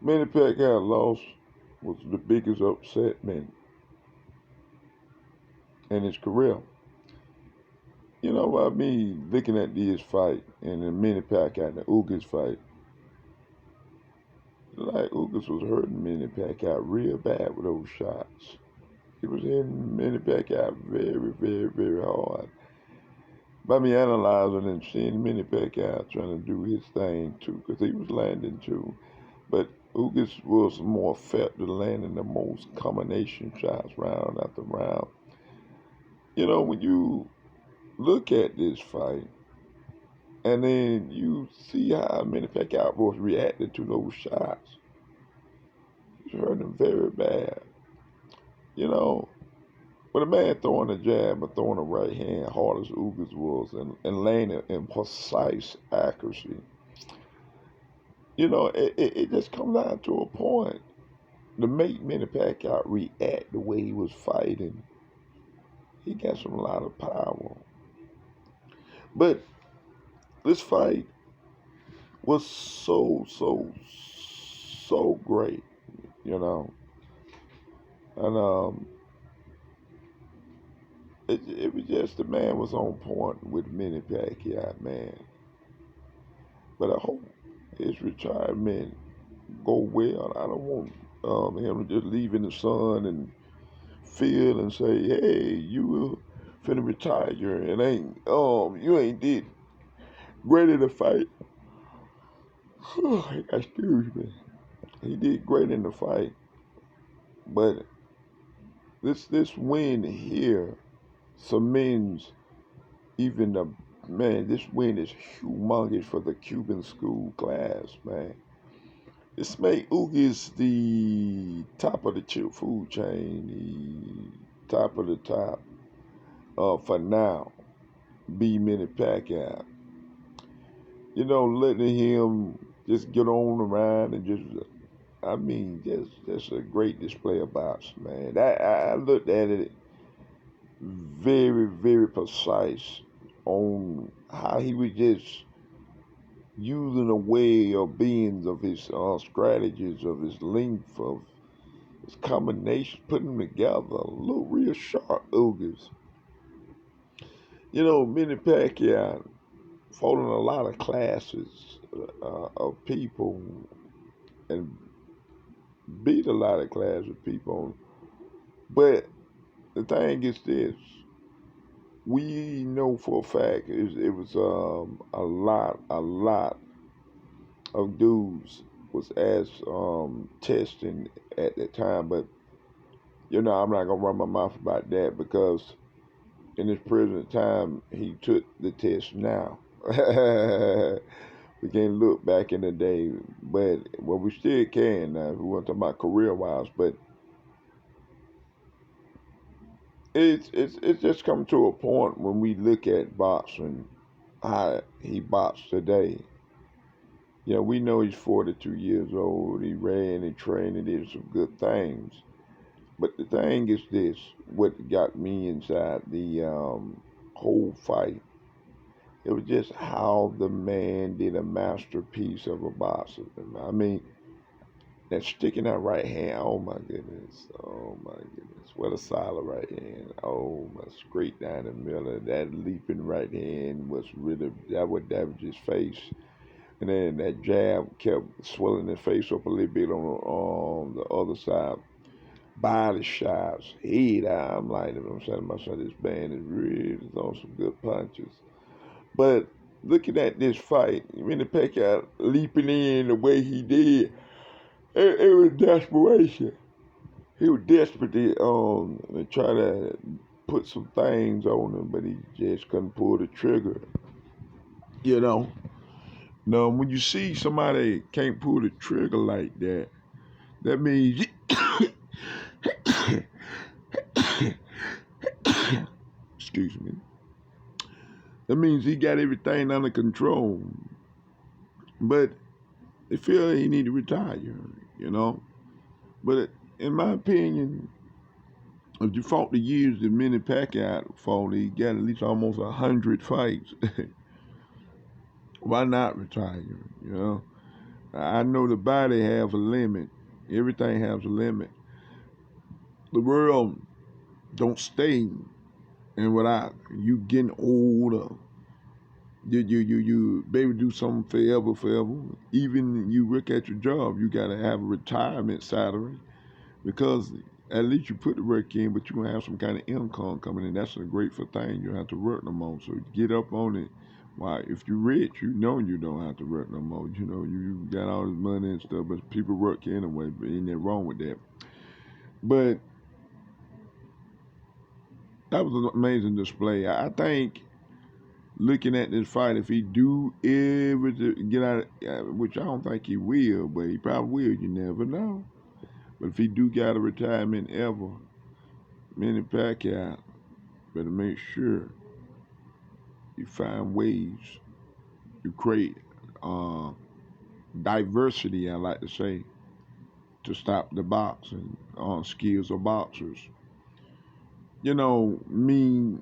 Manny Pacquiao loss was the biggest upsetment in his career. You know, by me looking at this fight and the Manny Pacquiao and the Ugas fight, like Ugas was hurting Manny Pacquiao real bad with those shots. He was hitting Manny Pacquiao very, very, very hard. By me analyzing and seeing Manny Pacquiao trying to do his thing too, because he was landing too. But Ugas was more effective landing the most combination shots round after round. You know, when you look at this fight, and then you see how Manny Pacquiao was reacting to those shots. He's hurting him very bad. You know, when a man throwing a jab or throwing a right hand hard as Ugas was and laying it in precise accuracy, you know, it just comes down to a point to make Manny Pacquiao react the way he was fighting. He got some a lot of power. But this fight was so great, you know. And it was just the man was on point with Manny Pacquiao, man. But I hope his retirement go well. I don't want him to just leave in the sun and feel and say, "Hey, you finna retire and ain't you ain't did great in the fight." Excuse me. He did great in the fight, but this win here cements even the man. This win is humongous for the Cuban school class, man. This make Ugas the top of the food chain, the top of the top for now. Be Manny Pacquiao. You know, letting him just get on around and just, I mean, just a great display of boxing, man. I looked at it very, very precise on how he was just using a way of beings of his strategies, of his length, of his combination, putting them together. A little real sharp Ugas. You know, Manny Pacquiao fought in a lot of classes of people and beat a lot of classes of people. But the thing is this. We know for a fact it was a lot of dudes was as testing at that time. But you know, I'm not gonna run my mouth about that because in this present time, he took the test now. We can't look back in the day, but well, we still can now. If we want to talk about career wise, but it's just come to a point when we look at boxing, how he boxed today. You know, we know he's 42 years old. He ran and trained and did some good things. But the thing is this: what got me inside the whole fight. It was just how the man did a masterpiece of a boxer. I mean, that sticking out right hand, oh my goodness. Oh my goodness. What a solid right hand. Oh my, straight down the middle. That leaping right hand was really, that would damage his face. And then that jab kept swelling his face up a little bit on the other side. Body shots, head out. I'm like, I'm saying to myself, this man is really throwing some good punches. But looking at this fight, Manny Pacquiao leaping in the way he did, it was desperation. He was desperate to try to put some things on him, but he just couldn't pull the trigger. You know. Now, when you see somebody can't pull the trigger like that, that means excuse me. That means he got everything under control. But they feel he need to retire, you know. But in my opinion, if you fought the years that Manny Pacquiao fought, he got at least almost 100 fights. Why not retire, you know? I know the body has a limit. Everything has a limit. The world don't stay, and without you getting older, you baby do something forever. Even you work at your job, you gotta have a retirement salary because at least you put the work in, but you gonna have some kind of income coming in. That's a grateful thing. You don't have to work no more. So get up on it. Why? If you're rich, you know you don't have to work no more. You know you got all this money and stuff, but people work anyway. But ain't nothing wrong with that. But that was an amazing display. I think looking at this fight, if he do ever get out, which I don't think he will, but he probably will. You never know. But if he do get a retirement ever, Manny Pacquiao better make sure you find ways to create uh, diversity, I like to say, to stop the boxing skills of boxers. Me